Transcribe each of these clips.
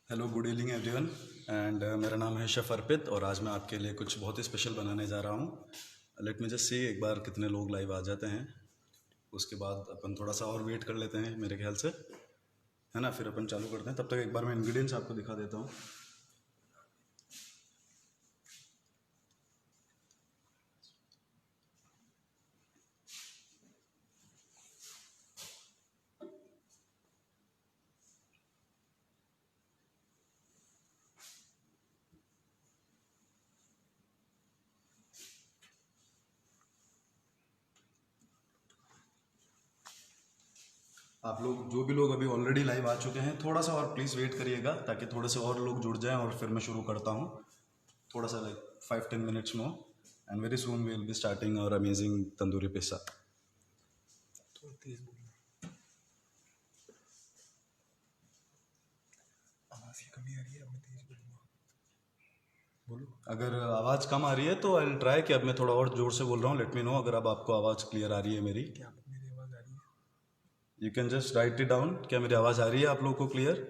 Hello good evening everyone and मेरा नाम है शेफ़ अर्पित और आज मैं आपके लिए कुछ बहुत ही स्पेशल बनाने जा रहा हूँ। लेट मी जस्ट सी एक बार कितने लोग लाइव आ जाते हैं, उसके बाद अपन थोड़ा सा और वेट कर लेते हैं मेरे ख्याल से, है ना। फिर अपन चालू करते हैं। तब तक एक बार मैं इंग्रेडिएंट्स आपको दिखा देता हूँ। आप लोग जो भी लोग अभी ऑलरेडी लाइव आ चुके हैं, थोड़ा सा और प्लीज़ वेट करिएगा ताकि थोड़े से और लोग जुड़ जाएं और फिर मैं शुरू करता हूँ। थोड़ा सा like 5-10 minutes more and very soon we will be starting our amazing tandoori pizza. थोड़ा तेज बोलना, आवाज़ की कमी आ रही है। अब मैं तेज बोलूँगा। बोलो। अगर आवाज़ कम आ रही है तो आई विल ट्राई कि अब मैं थोड़ा और ज़ोर से बोल रहा हूँ। लेट मी नो अगर अब आपको आवाज़ क्लियर आ रही है मेरी। क्या आप मेरी आवाज़ आ रही है? You can just right it down. क्या मेरी आवाज़ आ रही है आप लोगों को क्लियर?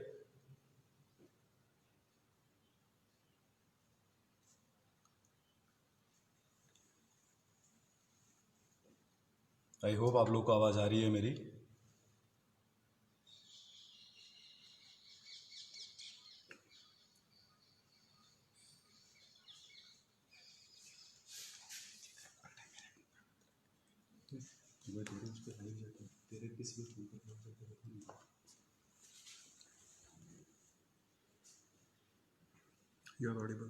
आई होप आप लोगों को आवाज़ आ रही है मेरी। You are audible.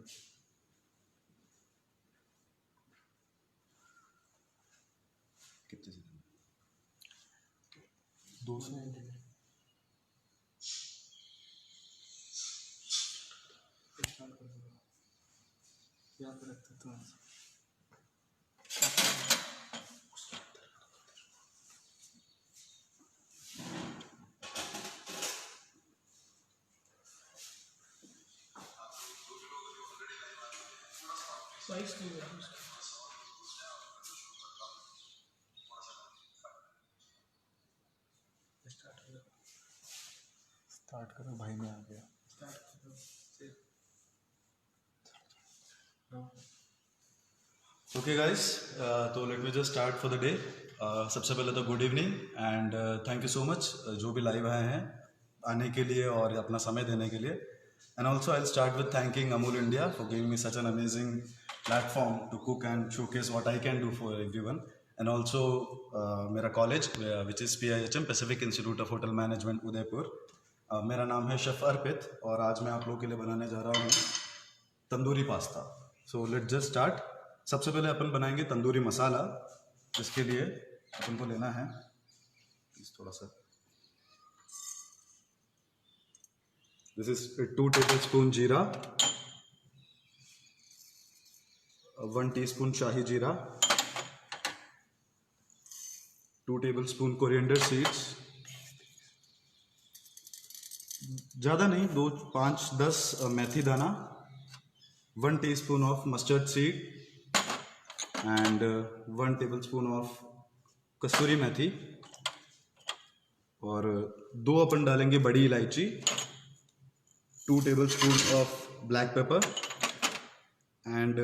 कितने सेकंड? 200। याद रखते तो स्टार्ट करो भाई, मैं आ गया। ओके गाइस, तो late me just start for the day. सबसे पहले तो good evening and thank you so much जो भी लाइव आए हैं आने के लिए और अपना समय देने के लिए। And also I start with thanking Amul India for giving me such an amazing platform to cook and showcase what I can do for everyone. And also मेरा college which is PIHM Pacific Institute of Hotel Management Udaipur. मेरा नाम है chef अर्पित और आज मैं आप लोगों के लिए बनाने जा रहा हूँ tandoori pasta. So let just start. सबसे पहले अपन बनाएंगे तंदूरी मसाला, जिसके लिए अपन को लेना है थोड़ा सा, दिस इज 2 टेबल स्पून जीरा, 1 टीस्पून शाही जीरा, 2 टेबल स्पून कोरिएंडर सीड्स, ज़्यादा नहीं, 2 5 10 मेथी दाना, 1 teaspoon of mustard seed and 1 tablespoon of kasuri methi, और 2 अपन डालेंगे बड़ी इलायची, 2 tablespoon of black pepper and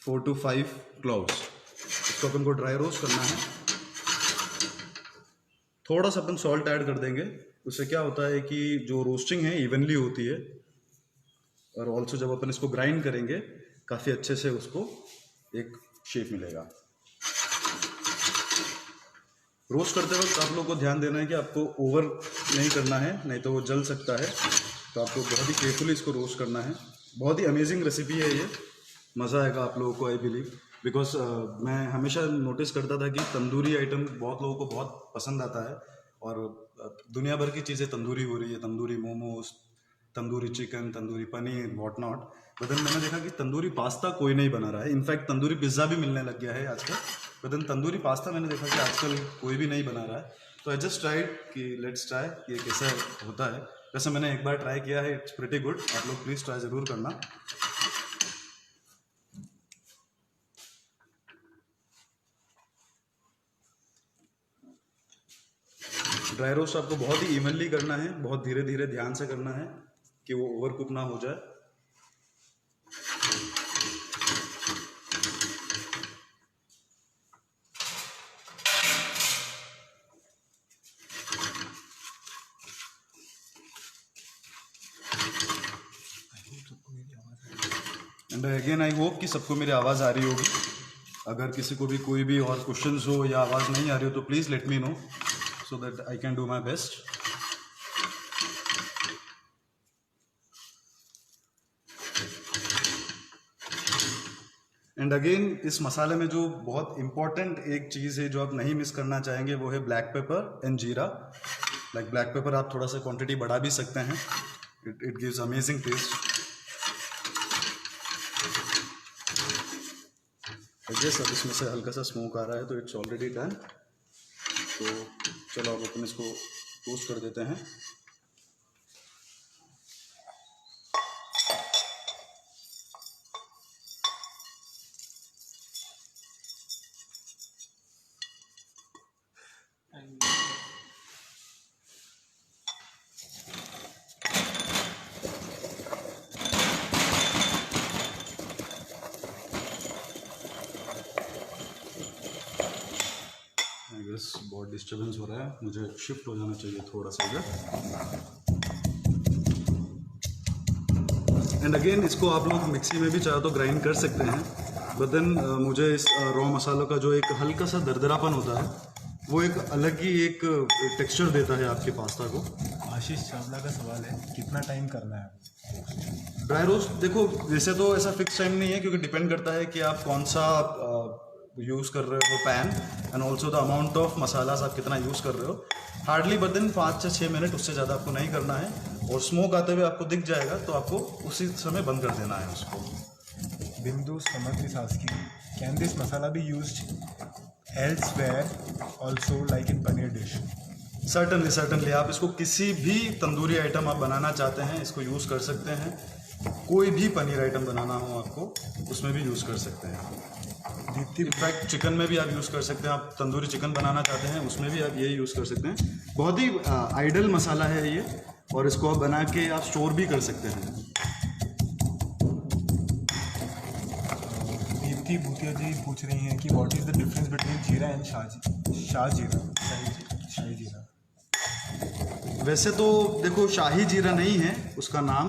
4 to 5 cloves. इसको अपन को ड्राई रोस्ट करना है। थोड़ा सा अपन सॉल्ट ऐड कर देंगे, उससे क्या होता है कि जो रोस्टिंग है इवनली होती है, और ऑल्सो जब अपन इसको ग्राइंड करेंगे काफ़ी अच्छे से उसको एक शेप मिलेगा। रोस्ट करते वक्त आप लोग को ध्यान देना है कि आपको ओवर नहीं करना है, नहीं तो वो जल सकता है। तो आपको बहुत ही केयरफुली इसको रोस्ट करना है। बहुत ही अमेजिंग रेसिपी है ये, मज़ा आएगा आप लोगों को, आई बिलीव, बिकॉज मैं हमेशा नोटिस करता था कि तंदूरी आइटम बहुत लोगों को बहुत पसंद आता है और दुनिया भर की चीज़ें तंदूरी हो रही है, tandoori momos, tandoori chicken, tandoori paneer, what not. But then मैंने देखा कि तंदूरी पास्ता कोई नहीं बना रहा है। इनफैक्ट तंदूरी पिज़्ज़ा भी मिलने लग गया है आजकल, बट देन तंदूरी पास्ता मैंने देखा कि आजकल कोई भी नहीं बना रहा है। तो आई जस्ट ट्राइड कि लेट्स ट्राई कि ये कैसा होता है। वैसे मैंने एक बार ट्राई किया है, इट्स प्रिटी गुड। आप लोग प्लीज़ ट्राई ज़रूर करना। ड्राई रोस्ट आपको बहुत ही इवनली करना है, बहुत धीरे धीरे ध्यान से करना है। कि वो ओवर कुक ना हो जाए। एंड अगेन आई होप कि सबको मेरी आवाज़ आ रही होगी। अगर किसी को भी कोई भी और क्वेश्चंस हो या आवाज़ नहीं आ रही हो तो please let me know so that I can do my best. And again इस मसाले में जो बहुत इंपॉर्टेंट एक चीज़ है जो आप नहीं मिस करना चाहेंगे वो है ब्लैक पेपर एंड जीरा। लाइक ब्लैक पेपर आप थोड़ा सा क्वांटिटी बढ़ा भी सकते हैं, इट गिव्स अमेजिंग टेस्ट। जैस अब इसमें से हल्का सा स्मोक आ रहा है तो इट्स ऑलरेडी डन। तो चलो अब अपन इसको टोस्ट कर देते हैं। बस बहुत डिस्टर्बेंस हो रहा है, मुझे शिफ्ट हो जाना चाहिए थोड़ा सा इधर। एंड अगेन इसको आप लोग मिक्सी में भी चाहो तो ग्राइंड कर सकते हैं, बट देन मुझे इस रॉ मसालों का जो एक हल्का सा दरदरापन होता है वो एक अलग ही एक टेक्सचर देता है आपके पास्ता को। आशीष चावला का सवाल है, कितना टाइम करना है? ड्राई रोस्ट देखो वैसे तो ऐसा फिक्स टाइम नहीं है, क्योंकि डिपेंड करता है कि आप कौन सा यूज़ कर रहे हो pan, and also the amount of masalas आप कितना यूज़ कर रहे हो। हार्डली बट देन 5 से 6 मिनट, उससे ज़्यादा आपको नहीं करना है। और स्मोक आते हुए आपको दिख जाएगा तो आपको उसी समय बंद कर देना है उसको। Bindu Samarthi Saski, can this masala be used elsewhere also like in paneer dish? Certainly आप इसको किसी भी तंदूरी आइटम आप बनाना चाहते हैं इसको यूज़ कर सकते हैं। कोई भी पनीर आइटम बनाना हो आपको उसमें भी यूज़ कर सकते हैं। दीप्ति, इनफैक्ट चिकन में भी आप यूज़ कर सकते हैं। आप तंदूरी चिकन बनाना चाहते हैं उसमें भी आप ये यूज़ कर सकते हैं। बहुत ही आइडल मसाला है ये, और इसको आप बना के आप स्टोर भी कर सकते हैं। दीप्ति भूतिया जी पूछ रही हैं कि what is the difference between जीरा एंड शाही जीरा? वैसे तो देखो शाही जीरा नहीं है उसका नाम,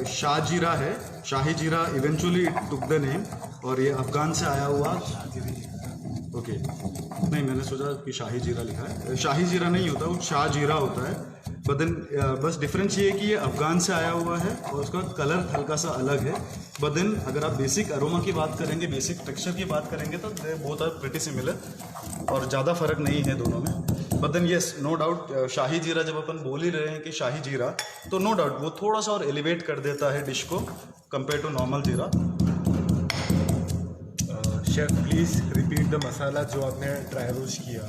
शाह जीरा है। शाही जीरा eventually it took the name, और ये अफगान से आया हुआ। ओके नहीं, मैंने सोचा कि शाही जीरा लिखा है। शाही जीरा नहीं होता, वो शाह जीरा होता है। बट देन बस डिफरेंस ये है कि ये अफगान से आया हुआ है और उसका कलर हल्का सा अलग है। बट देन अगर आप बेसिक अरोमा की बात करेंगे, बेसिक टेक्सचर की बात करेंगे तो they both are pretty similar, और ज़्यादा फर्क नहीं है दोनों में। But then yes, no doubt शाही जीरा जब अपन बोल ही रहे हैं कि शाही जीरा, तो नो डाउट वो थोड़ा सा और एलिवेट कर देता है डिश को कंपेयर टू नॉर्मल जीरा। शेफ प्लीज़ रिपीट द मसाला जो आपने ड्राई रोस्ट किया।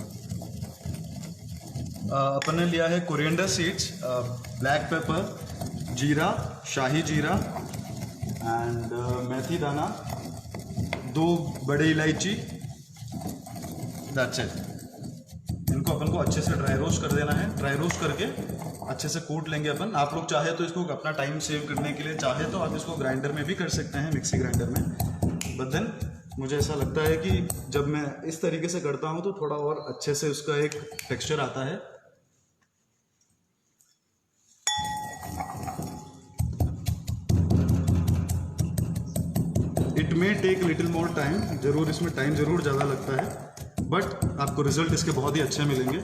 अपन ने लिया है कोरिएंडर सीड्स, ब्लैक पेपर, जीरा, शाही जीरा एंड मेथी दाना, 2 बड़े इलायची, दैट्स इट। इनको अपन को अच्छे से ड्राई रोस्ट कर देना है। ड्राई रोस्ट करके अच्छे से कूट लेंगे अपन। आप लोग चाहे तो इसको अपना टाइम सेव करने के लिए चाहे तो आप इसको ग्राइंडर में भी कर सकते हैं, मिक्सी ग्राइंडर में। बट देन मुझे ऐसा लगता है कि जब मैं इस तरीके से करता हूँ तो थोड़ा और अच्छे से उसका एक टेक्सचर आता है। It may take little more time, जरूर इसमें टाइम जरूर ज़्यादा लगता है, बट आपको रिजल्ट इसके बहुत ही अच्छे मिलेंगे।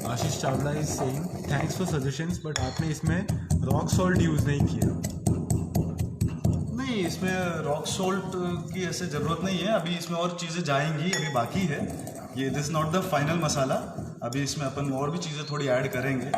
Ashish Chawla is saying thanks for suggestions, but आपने इसमें रॉक सॉल्ट यूज़ नहीं किया। नहीं, इसमें रॉक सॉल्ट की ऐसे ज़रूरत नहीं है। अभी इसमें और चीज़ें जाएंगी, अभी बाकी है ये। दिस नॉट द फाइनल मसाला, अभी इसमें अपन और भी चीज़ें थोड़ी ऐड करेंगे।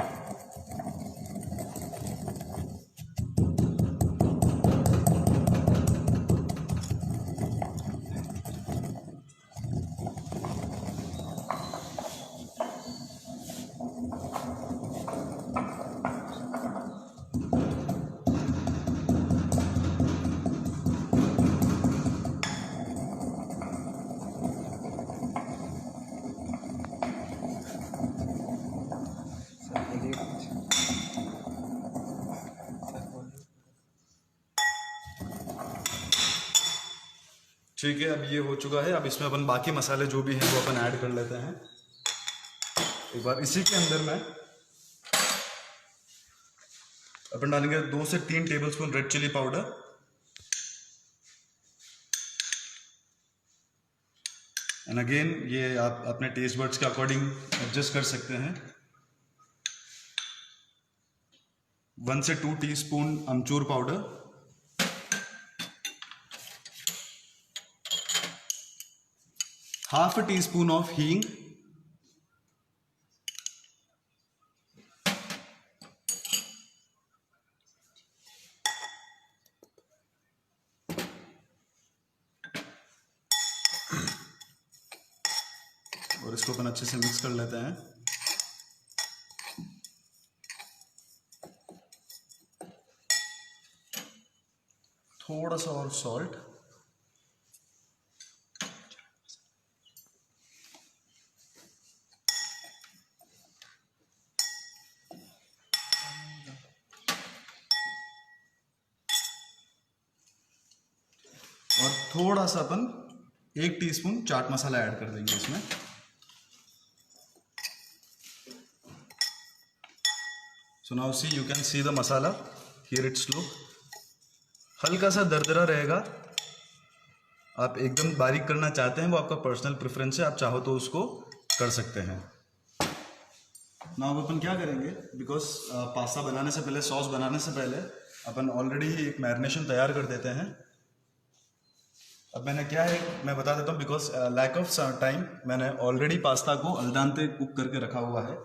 ठीक है, अब ये हो चुका है। अब इसमें अपन बाकी मसाले जो भी हैं वो अपन ऐड कर लेते हैं एक बार। इसी के अंदर में अपन डालेंगे 2 से 3 tablespoon red chilli powder, and again ये आप अपने टेस्ट बड्स के अकॉर्डिंग एडजस्ट कर सकते हैं। 1 से 2 टीस्पून अमचूर powder, half a teaspoon of हींग, और इसको अपन अच्छे से मिक्स कर लेते हैं। थोड़ा सा और सॉल्ट, और थोड़ा सा अपन 1 टीस्पून चाट मसाला ऐड कर देंगे इसमें। So now see, you can see the masala here, it's look हल्का सा दरदरा रहेगा। आप एकदम बारीक करना चाहते हैं वो आपका पर्सनल प्रेफरेंस है, आप चाहो तो उसको कर सकते हैं। नाउ अपन क्या करेंगे, बिकॉज पास्ता बनाने से पहले, सॉस बनाने से पहले अपन ऑलरेडी एक मैरिनेशन तैयार कर देते हैं। अब मैंने क्या है मैं बता देता हूँ, बिकॉज लैक ऑफ टाइम मैंने ऑलरेडी पास्ता को अल दांते कुक करके रखा हुआ है।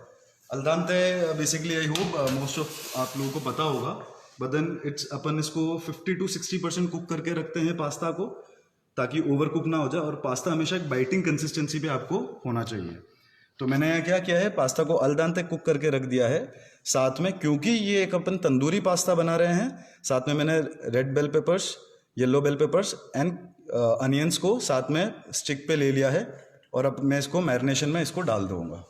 अल दांते basically I hope most of आप लोगों को पता होगा, बट देन इट्स अपन इसको 50 to 60% कुक करके रखते हैं पास्ता को, ताकि ओवर कुक ना हो जाए, और पास्ता हमेशा एक बाइटिंग कंसिस्टेंसी पे आपको होना चाहिए। तो मैंने यहाँ क्या किया है, पास्ता को अल दांते कुक करके रख दिया है। साथ में क्योंकि ये एक अपन तंदूरी पास्ता बना रहे हैं, साथ में मैंने red bell peppers, yellow bell peppers and onions को साथ में स्टिक पे ले लिया है, और अब मैं इसको मैरिनेशन में इसको डाल दूंगा।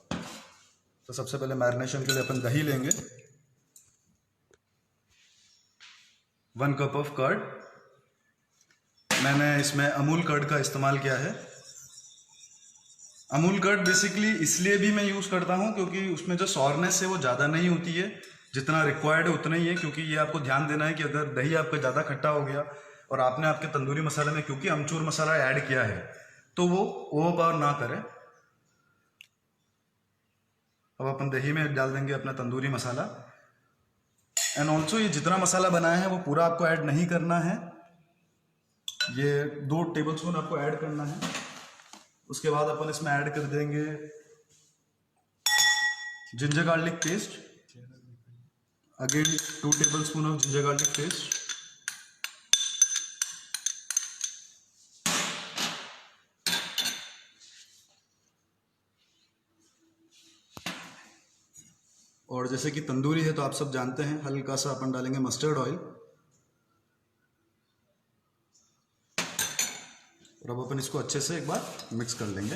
तो सबसे पहले मैरिनेशन के लिए अपन दही लेंगे, 1 कप ऑफ कर्ड। मैंने इसमें अमूल कर्ड का इस्तेमाल किया है। अमूल कर्ड बेसिकली इसलिए भी मैं यूज़ करता हूँ क्योंकि उसमें जो सॉरनेस है वो ज़्यादा नहीं होती है, जितना रिक्वायर्ड है उतना ही है। क्योंकि ये आपको ध्यान देना है कि अगर दही आपका ज़्यादा खट्टा हो गया और आपने आपके तंदूरी मसाले में क्योंकि अमचूर मसाला ऐड किया है, तो वो ओवरपावर ना करे। अब अपन दही में डाल देंगे अपना तंदूरी मसाला, एंड ऑल्सो ये जितना मसाला बनाया है वो पूरा आपको ऐड नहीं करना है, ये 2 टेबलस्पून आपको ऐड करना है। उसके बाद अपन इसमें ऐड कर देंगे ginger garlic paste, again 2 tablespoon of ginger garlic paste, और जैसे कि तंदूरी है तो आप सब जानते हैं, हल्का सा अपन डालेंगे मस्टर्ड ऑयल। और अब अपन इसको अच्छे से एक बार मिक्स कर लेंगे।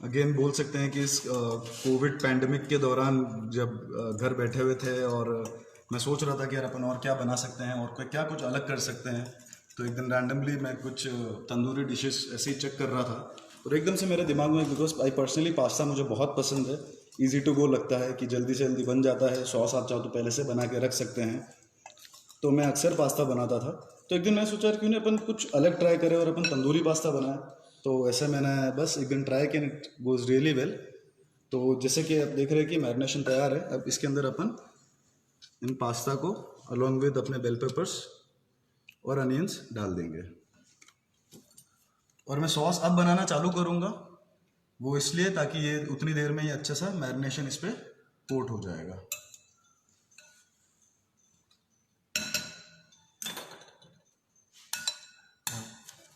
अगेन बोल सकते हैं कि इस कोविड पैंडेमिक के दौरान जब घर बैठे हुए थे और मैं सोच रहा था कि यार अपन और क्या बना सकते हैं और क्या कुछ अलग कर सकते हैं, तो एक दिन रैंडमली मैं कुछ तंदूरी डिशेस ऐसे ही चेक कर रहा था और एकदम से मेरे दिमाग में, बिकॉज आई पर्सनली पास्ता मुझे बहुत पसंद है, इजी टू गो लगता है कि जल्दी से जल्दी बन जाता है, सॉस आप चाहो तो पहले से बना के रख सकते हैं, तो मैं अक्सर पास्ता बनाता था। तो एक दिन मैं सोचा क्यों नहीं अपन कुछ अलग ट्राई करें और अपन तंदूरी पास्ता बनाए। तो ऐसे मैंने बस एक दिन ट्राई किया, इट गोज़ रियली वेल। तो जैसे कि आप देख रहे हैं कि मैरिनेशन तैयार है। अब इसके अंदर अपन इन पास्ता को अलॉन्ग विद अपने बेल पेपर्स और अनियंस डाल देंगे। और मैं सॉस अब बनाना चालू करूँगा, वो इसलिए ताकि ये उतनी देर में ही अच्छा सा मैरिनेशन इस पर कोट हो जाएगा।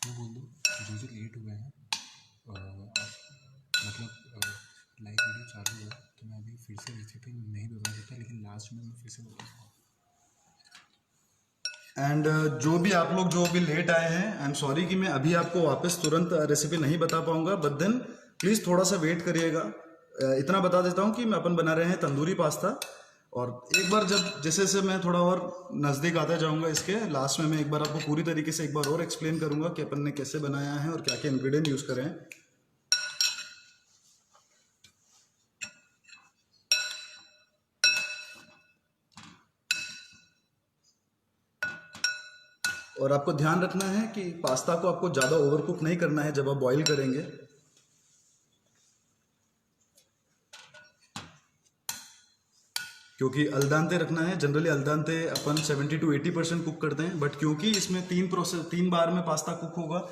बोल दो जो लेट हुए हैं, मतलब लाइव वीडियो चालू है तो मैं अभी फिर से रेसिपी नहीं बता सकता, लेकिन लास्ट में मैं फिर से बताऊँगा। एंड जो भी आप लोग जो अभी लेट आए हैं, आई एम सॉरी कि मैं अभी आपको वापस तुरंत रेसिपी नहीं बता पाऊंगा, बट देन प्लीज़ थोड़ा सा वेट करिएगा। इतना बता देता हूँ कि मैं अपन बना रहे हैं तंदूरी पास्ता, और एक बार जब जैसे जैसे मैं थोड़ा और नज़दीक आता जाऊंगा इसके लास्ट में मैं एक बार आपको पूरी तरीके से एक बार और एक्सप्लेन करूंगा कि अपन ने कैसे बनाया है और क्या क्या इंग्रेडिएंट यूज़ करें हैं। और आपको ध्यान रखना है कि पास्ता को आपको ज़्यादा ओवर कुक नहीं करना है जब आप बॉईल करेंगे। क्योंकि अल्दांते रखना है। जनरली अल्दांते अपन 70 to 80% कुक करते हैं, बट क्योंकि इसमें 3 बार में पास्ता कुक होगा।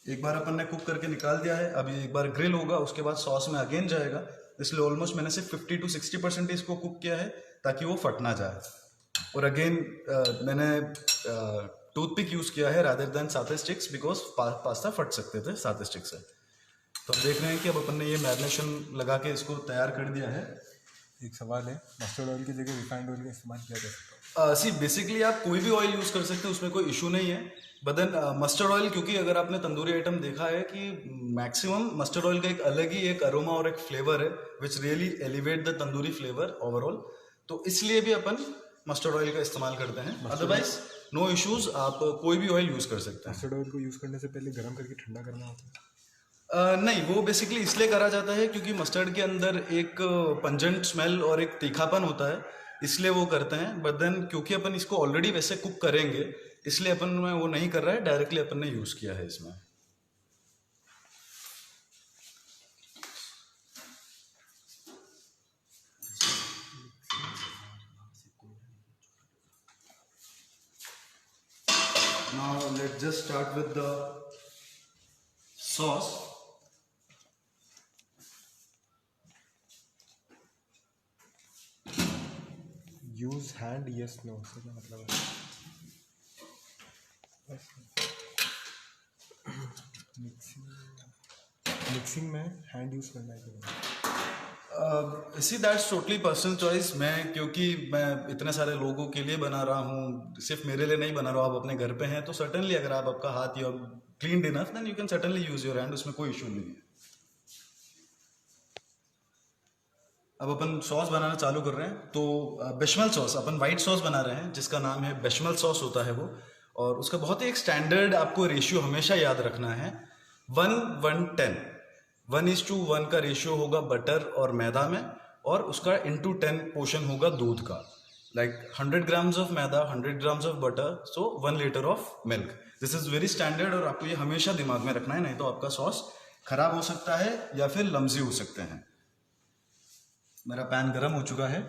एक बार अपन ने कुक करके निकाल दिया है, अभी एक बार ग्रिल होगा, उसके बाद सॉस में अगेन जाएगा। इसलिए ऑलमोस्ट मैंने सिर्फ 50 to 60% इसको कुक किया है ताकि वो फट ना जाए। और अगेन मैंने टूथपिक यूज़ किया है रादर देन साथे स्टिक्स, बिकॉज पास्ता फट सकते थे साथे स्टिक से। तो अब देख रहे हैं कि अब अपन ने ये मैरिनेशन लगा के इसको तैयार कर दिया है। एक सवाल है, मस्टर्ड ऑयल की जगह रिफाइंड ऑयल का इस्तेमाल किया जा सकता है? सी बेसिकली आप कोई भी ऑयल यूज़ कर सकते हैं, उसमें कोई इशू नहीं है। बट देन मस्टर्ड ऑयल, क्योंकि अगर आपने तंदूरी आइटम देखा है कि मैक्सिमम मस्टर्ड ऑयल का एक अलग ही एक अरोमा और एक फ्लेवर है which really elevate the tandoori flavour overall. तो इसलिए भी अपन मस्टर्ड ऑयल का इस्तेमाल करते हैं। अदरवाइज नो इश्यूज, आप कोई भी ऑयल यूज़ कर सकते हैं। मस्टर्ड ऑयल को यूज़ करने से पहले गर्म करके ठंडा करना होता है? नहीं, वो बेसिकली इसलिए करा जाता है क्योंकि मस्टर्ड के अंदर एक पंजेंट स्मेल और एक तीखापन होता है, इसलिए वो करते हैं। बट देन क्योंकि अपन इसको ऑलरेडी वैसे कुक करेंगे, इसलिए अपन में वो नहीं कर रहा है, डायरेक्टली अपन ने यूज़ किया है इसमें। Now let's just start with the sauce. Use hand, yes no से क्या मतलब है? मिक्सिंग में हैंड यूज करना है कि see that's totally personal choice. क्योंकि मैं इतने सारे लोगों के लिए बना रहा हूँ, सिर्फ मेरे लिए नहीं बना रहा हूँ। आप अपने घर पे हैं तो सर्टनली अगर आप आपका हाथ या clean enough, then you can certainly use your hand, उसमें कोई इशू नहीं है। अब अपन सॉस बनाना चालू कर रहे हैं। तो बेशमल सॉस, अपन वाइट सॉस बना रहे हैं जिसका नाम है बेशमल सॉस होता है वो। और उसका बहुत ही एक स्टैंडर्ड आपको रेशियो हमेशा याद रखना है, 1:10। 1:1 का रेशियो होगा बटर और मैदा में, और उसका इंटू 10 पोर्शन होगा दूध का। Like 100 grams of maida, 100 grams of butter, so 1 litre of milk. This is very standard और आपको ये हमेशा दिमाग में रखना है, नहीं तो आपका सॉस खराब हो सकता है या फिर लम्जी हो सकते हैं। मेरा पैन गरम हो चुका है।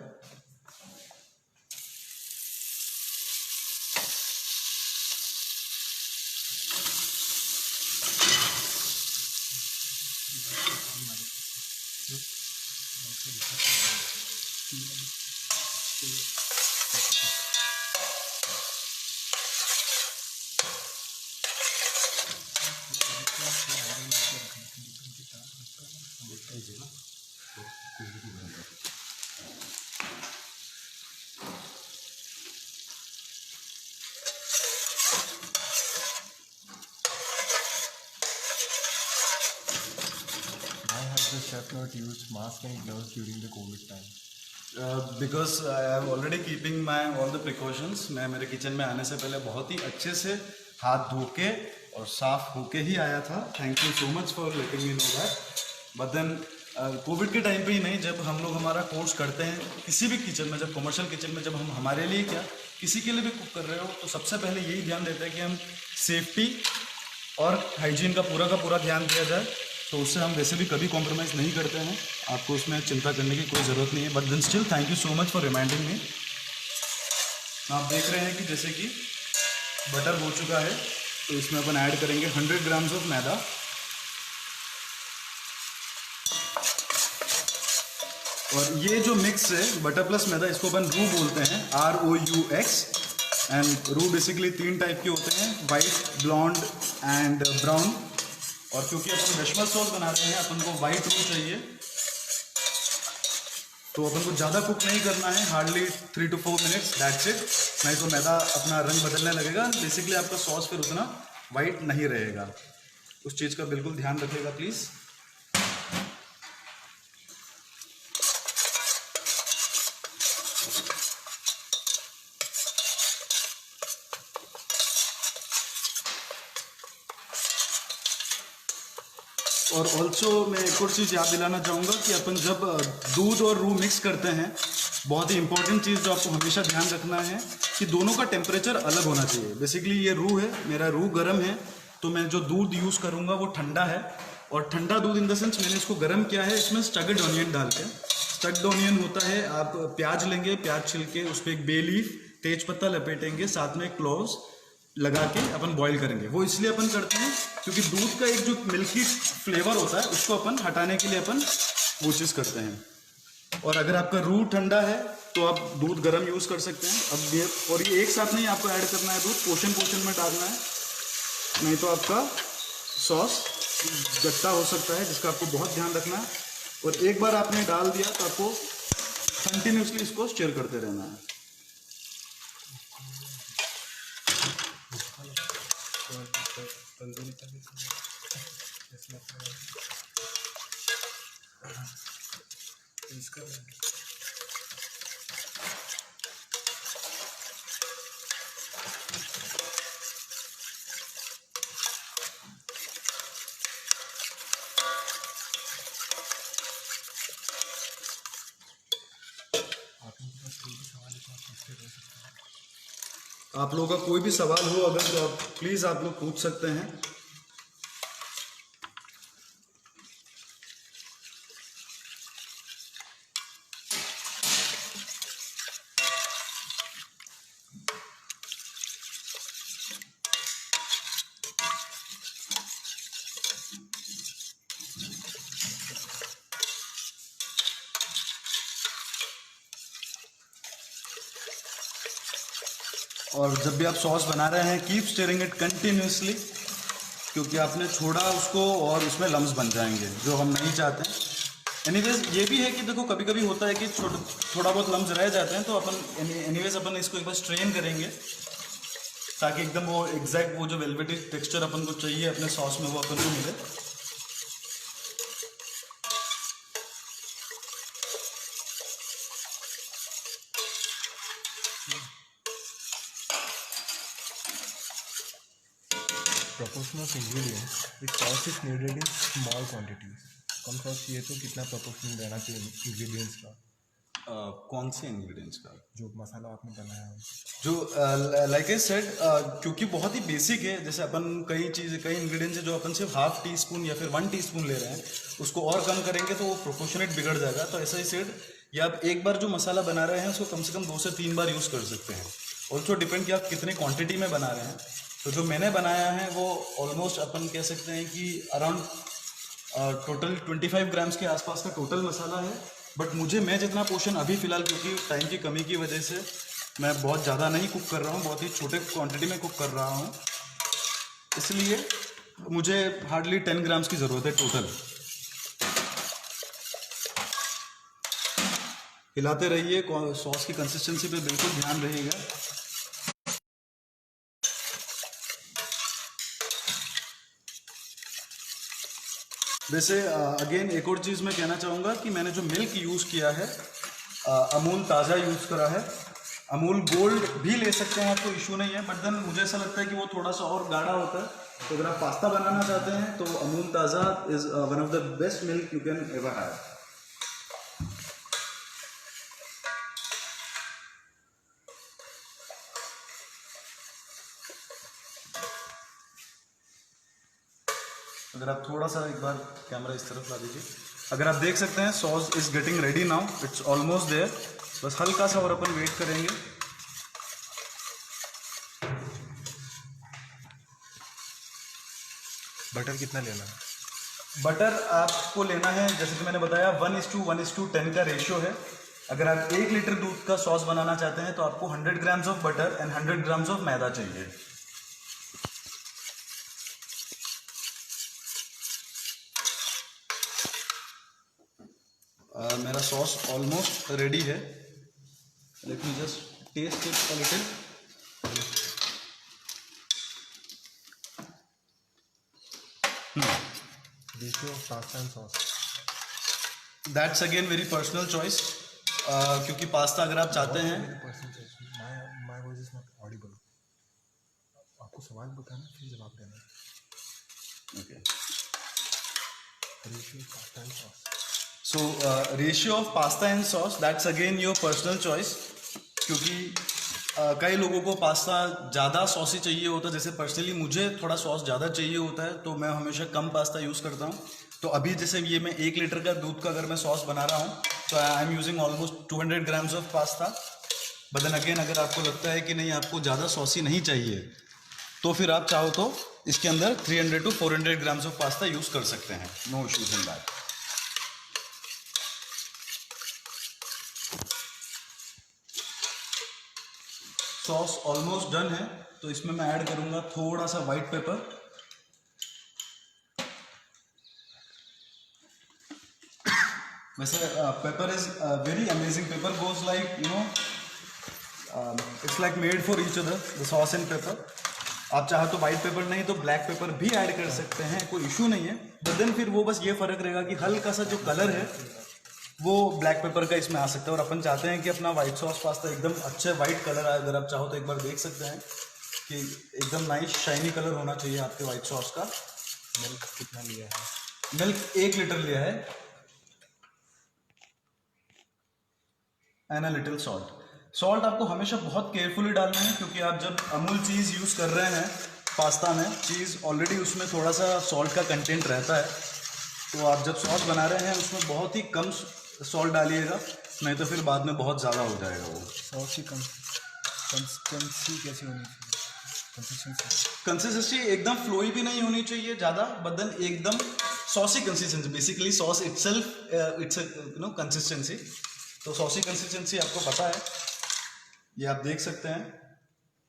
Why has the chef not used mask and gloves during the COVID time? Because I am already keeping my all the precautions. मैं मेरे किचन में आने से पहले बहुत ही अच्छे से हाथ धो के और साफ होके ही आया था। Thank you so much for letting me know that. But then covid के टाइम पे ही नहीं, जब हम लोग हमारा कोर्स करते हैं किसी भी किचन में, जब कमर्शियल किचन में, जब हम हमारे लिए क्या किसी के लिए भी कुक कर रहे हो, तो सबसे पहले यही ध्यान देते हैं कि हम सेफ्टी और हाइजीन का पूरा ध्यान दिया जाए। तो उससे हम वैसे भी कभी कॉम्प्रोमाइज़ नहीं करते हैं, आपको उसमें चिंता करने की कोई ज़रूरत नहीं है। But then still thank you so much for reminding me. आप देख रहे हैं कि जैसे कि बटर हो चुका है, तो इसमें अपन ऐड करेंगे 100 ग्राम्स ऑफ मैदा। और ये जो मिक्स है बटर प्लस मैदा, इसको अपन रू बोलते हैं, ROUX। एंड रू बेसिकली 3 टाइप के होते हैं, वाइट, ब्लॉन्ड एंड ब्राउन। और क्योंकि अपन बेशमल सॉस बना रहे हैं, अपन को वाइट रू चाहिए, तो अपन को ज़्यादा कुक नहीं करना है, hardly 3 to 4 minutes, that's it. नहीं तो मैदा अपना रंग बदलने लगेगा, बेसिकली आपका सॉस फिर उतना वाइट नहीं रहेगा। उस चीज़ का बिल्कुल ध्यान रखिएगा प्लीज़। और ऑल्सो मैं एक और चीज़ याद दिलाना चाहूँगा कि अपन जब दूध और रूह मिक्स करते हैं, बहुत ही इंपॉर्टेंट चीज़ जो आपको हमेशा ध्यान रखना है कि दोनों का टेम्परेचर अलग होना चाहिए। बेसिकली ये रूह है, मेरा रूह गर्म है, तो मैं जो दूध यूज़ करूँगा वो ठंडा है, और ठंडा दूध इन द सेंस मैंने इसको गर्म किया है इसमें स्टग्ड ऑनियन डाल के। स्टग्ड ऑनियन होता है, आप प्याज लेंगे, प्याज छिल के उस पर एक बे लीफ, तेज पत्ता लपेटेंगे, साथ में क्लोव्स लगा के अपन बॉईल करेंगे। वो इसलिए अपन करते हैं क्योंकि दूध का एक जो मिल्की फ्लेवर होता है उसको अपन हटाने के लिए अपन वो चीज़ करते हैं। और अगर आपका रूह ठंडा है तो आप दूध गर्म यूज़ कर सकते हैं। अब ये और ये एक साथ नहीं आपको ऐड करना है, दूध पोर्शन पोर्शन में डालना है, नहीं तो आपका सॉस गट्टा हो सकता है, जिसका आपको बहुत ध्यान रखना है। और एक बार आपने डाल दिया तो आपको कंटिन्यूसली इसको स्टिर करते रहना है। तंदूरी आप लोगों का कोई भी सवाल हो अगर तो आप प्लीज़ आप लोग पूछ सकते हैं। और जब भी आप सॉस बना रहे हैं कीप स्टिरिंग इट कंटिन्यूसली, क्योंकि आपने छोड़ा उसको और उसमें लम्स बन जाएंगे जो हम नहीं चाहते हैं। एनीवेज ये भी है कि देखो कभी कभी होता है कि थोड़ा बहुत लम्स रह जाते हैं, तो अपन एनीवेज अपन इसको एक बार स्ट्रेन करेंगे ताकि एकदम वो एग्जैक्ट वो जो वेलवेटी टेक्सचर अपन को चाहिए अपने सॉस में वो अपन को मिले। proportion of ingredients, which sauce is needed in small quantities. Come sauce चाहिए तो कितना proportion देना चाहिए ingredients का? कौन से इंग्रेडिएंट्स का? जो मसाला आपने बनाया है, जो लाइक आई सेड, क्योंकि बहुत ही बेसिक है, जैसे अपन कई इंग्रेडिएंट्स है जो अपन सिर्फ हाफ टी स्पून या फिर 1 टीस्पून ले रहे हैं, उसको और कम करेंगे तो वो प्रोपोर्शनेट बिगड़ जाएगा। तो ऐसा ही सेड, या आप एक बार जो मसाला बना रहे हैं उसको कम से कम 2 से 3 बार यूज़ कर सकते हैं। ऑल्सो डिपेंड कि आप कितने क्वांटिटी में बना रहे हैं। तो जो मैंने बनाया है वो ऑलमोस्ट अपन कह सकते हैं कि अराउंड टोटल 25 ग्राम्स के आसपास का टोटल मसाला है। बट मैं जितना पोर्शन अभी फ़िलहाल, क्योंकि टाइम की कमी की वजह से मैं बहुत ज़्यादा नहीं कुक कर रहा हूँ, बहुत ही छोटे क्वांटिटी में कुक कर रहा हूँ, इसलिए मुझे हार्डली 10 ग्राम्स की ज़रूरत है टोटल। हिलाते रहिए, सॉस की कंसिस्टेंसी पे बिल्कुल ध्यान रहेगा। वैसे अगेन एक और चीज़ मैं कहना चाहूँगा कि मैंने जो मिल्क यूज़ किया है अमूल ताज़ा यूज़ करा है। अमूल गोल्ड भी ले सकते हैं, आपको इशू नहीं है, बट देन मुझे ऐसा लगता है कि वो थोड़ा सा और गाढ़ा होता है। तो अगर आप पास्ता बनाना चाहते हैं तो अमूल ताज़ा is one of the best milk you can ever have. अगर आप थोड़ा सा एक बार कैमरा इस तरफ ला दीजिए, अगर आप देख सकते हैं sauce is getting ready now, it's almost there. बस हल्का सा और अपन वेट करेंगे। बटर कितना लेना है? बटर आपको लेना है, जैसे कि मैंने बताया 1:1:10 का रेशियो है। अगर आप 1 लीटर दूध का सॉस बनाना चाहते हैं तो आपको 100 grams of butter and 100 grams of maida चाहिए। मेरा सॉस ऑलमोस्ट रेडी है। Let me just taste it a little. Ratio of pasta and sauce, that's again very personal choice, क्योंकि पास्ता अगर आप चाहते हैं। My voice is not audible. आपको सवाल बताना फिर जवाब देना। Okay ratio pasta and sauce. So ratio of pasta and sauce, that's again your personal choice. क्योंकि कई लोगों को पास्ता ज़्यादा सॉसी चाहिए होता है, जैसे पर्सनली मुझे थोड़ा सॉस ज़्यादा चाहिए होता है, तो मैं हमेशा कम पास्ता यूज़ करता हूँ. तो अभी जैसे ये मैं 1 लीटर का दूध का अगर मैं सॉस बना रहा हूँ, तो I am using almost 200 grams of pasta. But then again अगर आपको लगता है कि नहीं आपको ज़्यादा सॉसी नहीं चाहिए, तो फिर आप चाहो तो इसके अंदर 300 to 400 grams of pasta use कर सकते हैं. No issues in that. Sauce almost done है, तो इसमें मैं ऐड करूंगा थोड़ा सा वाइट पेपर. वैसे pepper is very amazing. Pepper goes like you know, it's like made for each other, the sauce and pepper. आप चाहे तो वाइट पेपर नहीं तो ब्लैक पेपर भी ऐड कर सकते हैं, कोई इशू नहीं है. बट देन फिर वो बस ये फर्क रहेगा कि हल्का सा जो कलर है वो ब्लैक पेपर का इसमें आ सकता है. और अपन चाहते हैं कि अपना वाइट सॉस पास्ता एकदम अच्छे वाइट कलर आए. अगर आप चाहो तो एक बार देख सकते हैं कि एकदम नाइस शाइनी कलर होना चाहिए आपके वाइट सॉस का. मिल्क कितना लिया है? मिल्क 1 लीटर लिया है. And a little salt. Salt आपको हमेशा बहुत केयरफुली डालना है, क्योंकि आप जब अमूल चीज़ यूज़ कर रहे हैं पास्ता में, चीज़ ऑलरेडी उसमें थोड़ा सा सॉल्ट का कंटेंट रहता है. तो आप जब सॉस बना रहे हैं उसमें बहुत ही कम सॉल्ट डालिएगा, नहीं तो फिर बाद में बहुत ज़्यादा हो जाएगा वो. सॉस की कंसिस्टेंसी कैसी होनी चाहिए? कंसिस्टेंसी एकदम फ्लोई भी नहीं होनी चाहिए ज़्यादा, बट देन एकदम saucy consistency. Basically sauce itself it's you know consistency. तो सॉसी कंसिस्टेंसी आपको पता है, ये आप देख सकते हैं.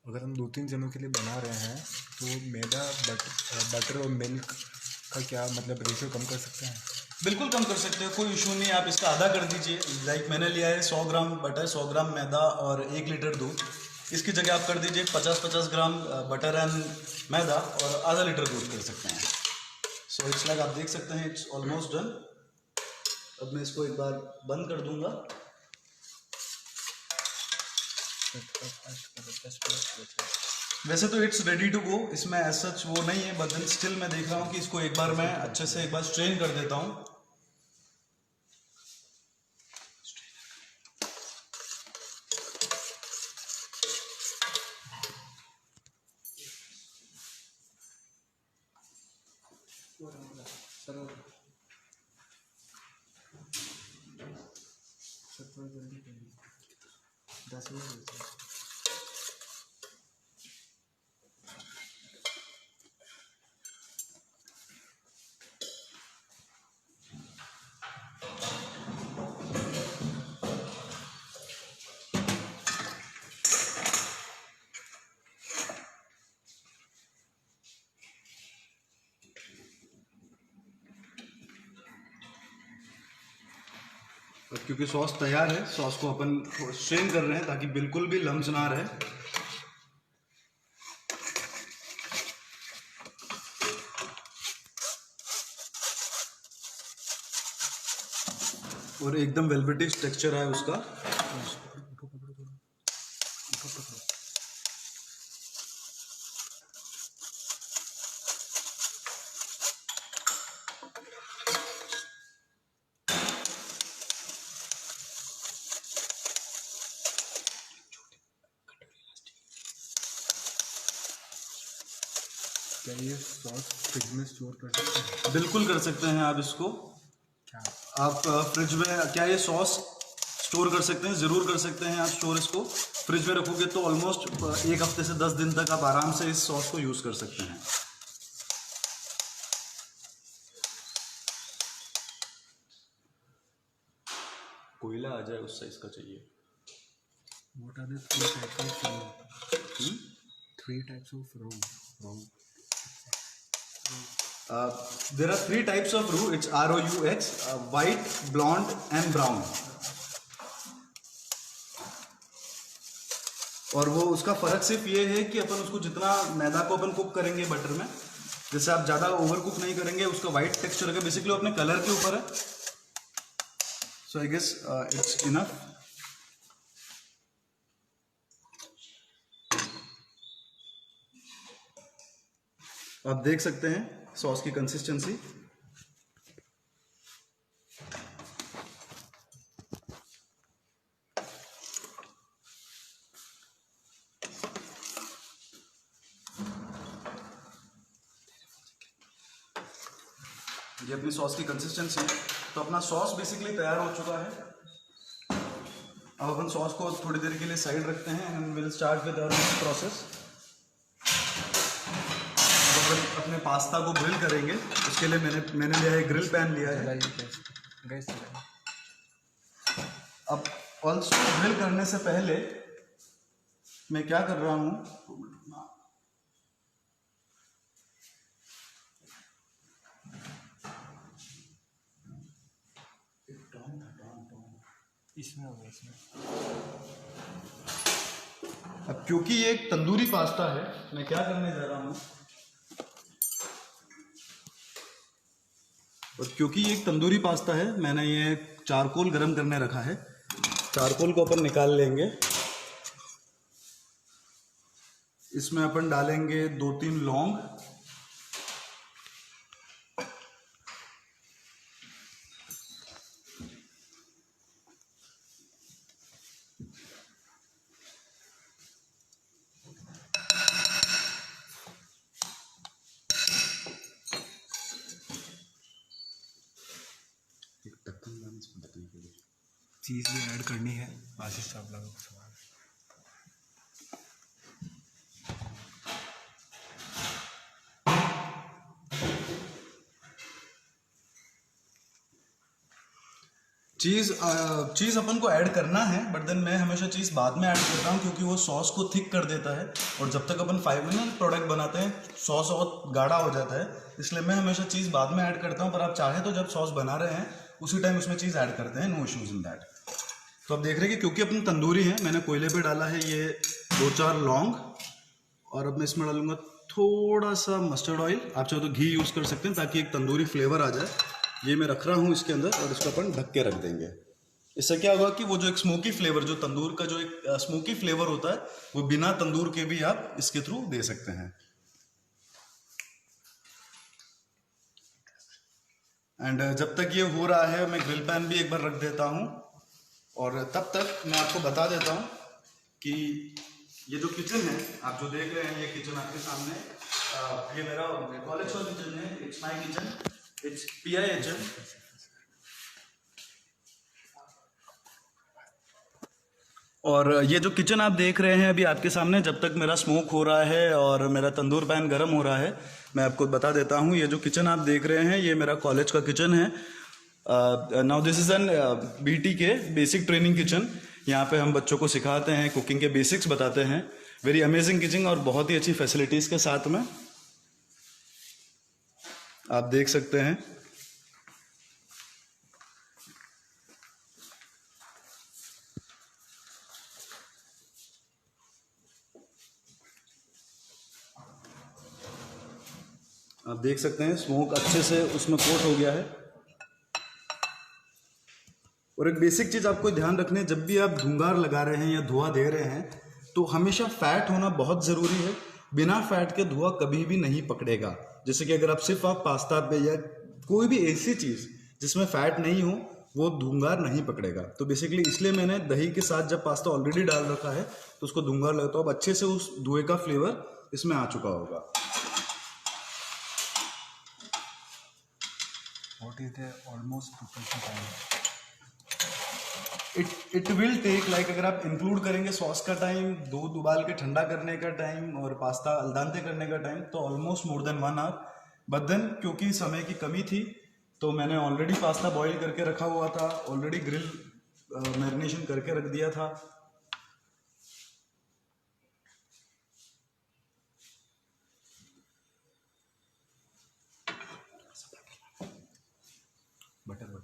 अगर हम 2-3 जनों के लिए बना रहे हैं तो मैदा बटर और मिल्क का क्या मतलब रेशियो कम कर सकते हैं? बिल्कुल कम कर सकते हो, कोई इशू नहीं है. आप इसका आधा कर दीजिए. लाइक मैंने लिया है 100 ग्राम बटर, 100 ग्राम मैदा और 1 लीटर दूध. इसकी जगह आप कर दीजिए 50-50 ग्राम बटर एंड मैदा और आधा लीटर दूध कर सकते हैं. सो इट्स लाइक आप देख सकते हैं इट्स ऑलमोस्ट डन. अब मैं इसको एक बार बंद कर दूंगा. वैसे तो इट्स रेडी टू गो, इसमें एज सच वो नहीं है, बट देन स्टिल मैं देख रहा हूँ कि इसको एक बार मैं अच्छे से एक बार स्ट्रेन कर देता हूँ. और क्योंकि सॉस तैयार है, सॉस को अपन स्ट्रेन कर रहे हैं ताकि बिल्कुल भी लम्स ना रहे. और एकदम वेलवेटिश टेक्सचर है उसका. क्या ये सॉस फ्रिज में स्टोर कर सकते हैं? बिल्कुल कर सकते हैं आप इसको. क्या आप फ्रिज में क्या ये सॉस स्टोर कर सकते हैं? ज़रूर कर सकते हैं आप स्टोर. इसको फ्रिज में रखोगे तो ऑलमोस्ट 1 हफ्ते से 10 दिन तक आप आराम से इस सॉस को यूज़ कर सकते हैं. कोयला आ जाए उस साइज का चाहिए. What are the 3 types of roux? There are 3 types of roux. It's ROUX, white, blonde and brown. और वो उसका फ़र्क सिर्फ ये है कि अपन उसको जितना मैदा को अपन कुक करेंगे बटर में, जैसे आप ज़्यादा ओवर कुक नहीं करेंगे, उसका वाइट टेक्सचर है. बेसिकली अपने कलर के ऊपर है. सो आई गेस इट्स इनफ. आप देख सकते हैं सॉस की कंसिस्टेंसी. ये अपनी सॉस की कंसिस्टेंसी है। तो अपना सॉस बेसिकली तैयार हो चुका है। अब अपन सॉस को थोड़ी देर के लिए साइड रखते हैं and will start with our next process. अपन अपने पास्ता को ग्रिल करेंगे। उसके लिए मैंने लिया है ग्रिल पैन लिया है। गैस अब ऑल्सो ग्रिल करने से पहले मैं क्या कर रहा हूँ, इसमें होगा इसमें। अब क्योंकि ये एक तंदूरी पास्ता है, मैं क्या करने जा रहा हूँ, और क्योंकि ये एक तंदूरी पास्ता है, मैंने ये चारकोल गरम करने रखा है। चारकोल को अपन निकाल लेंगे। इसमें अपन डालेंगे 2-3 लौंग, चीज़ भी ऐड करनी है। आशीष साहब लोगों को सवाल। चीज़ अपन को ऐड करना है, बट देन मैं हमेशा चीज़ बाद में ऐड करता हूँ क्योंकि वो सॉस को थिक कर देता है। और जब तक अपन फाइनल प्रोडक्ट बनाते हैं सॉस बहुत गाढ़ा हो जाता है, इसलिए मैं हमेशा चीज़ बाद में ऐड करता हूँ। पर आप चाहे तो जब सॉस बना रहे हैं उसी टाइम उसमें चीज़ ऐड करते हैं, नो इश्यूज इन दैट। तो अब देख रहे हैं कि क्योंकि अपन तंदूरी है, मैंने कोयले पे डाला है ये 2-4 लौंग, और अब मैं इसमें डालूंगा थोड़ा सा मस्टर्ड ऑयल। आप चाहो तो घी यूज़ कर सकते हैं ताकि एक तंदूरी फ्लेवर आ जाए। ये मैं रख रहा हूँ इसके अंदर, और इसको अपन ढक के रख देंगे। इससे क्या होगा कि वो जो एक स्मोकी फ्लेवर, जो तंदूर का जो एक स्मोकी फ्लेवर होता है, वो बिना तंदूर के भी आप इसके थ्रू दे सकते हैं। एंड जब तक ये हो रहा है, मैं ग्रिल पैन भी एक बार रख देता हूँ। और तब तक मैं आपको बता देता हूँ कि ये जो किचन है आप जो देख रहे हैं, ये किचन आपके सामने, ये मेरा कॉलेज का किचन है। It's my kitchen, it's PIHM। और ये जो किचन आप देख रहे हैं अभी आपके सामने, जब तक मेरा स्मोक हो रहा है और मेरा तंदूर पैन गर्म हो रहा है, मैं आपको बता देता हूँ। ये जो किचन आप देख रहे हैं, ये मेरा कॉलेज का किचन है। Now this is an BTK basic training kitchen. यहाँ पे हम बच्चों को सिखाते हैं, कुकिंग के बेसिक्स बताते हैं। वेरी अमेजिंग किचन और बहुत ही अच्छी फैसिलिटीज़ के साथ में आप देख सकते हैं। आप देख सकते हैं स्मोक अच्छे से उसमें कोट हो गया है। और एक बेसिक चीज़ आपको ध्यान रखनी है, जब भी आप धुंगार लगा रहे हैं या धुआं दे रहे हैं, तो हमेशा फैट होना बहुत ज़रूरी है। बिना फैट के धुआं कभी भी नहीं पकड़ेगा। जैसे कि अगर आप सिर्फ आप पास्ता पे या कोई भी ऐसी चीज़ जिसमें फैट नहीं हो, वो धुंगार नहीं पकड़ेगा। तो बेसिकली इसलिए मैंने दही के साथ जब पास्ता ऑलरेडी डाल रखा है तो उसको धुंगार लगता है। अब अच्छे से उस धुएं का फ्लेवर इसमें आ चुका होगा। What is the almost preparation time? It will take like, अगर आप इंक्लूड करेंगे सॉस का टाइम, दूध उबाल के ठंडा करने का टाइम और पास्ता अल्दांते करने का टाइम, तो almost more than 1 hour. But then क्योंकि समय की कमी थी तो मैंने ऑलरेडी पास्ता बॉईल करके रखा हुआ था, ऑलरेडी ग्रिल मैरिनेशन करके रख दिया था। बटर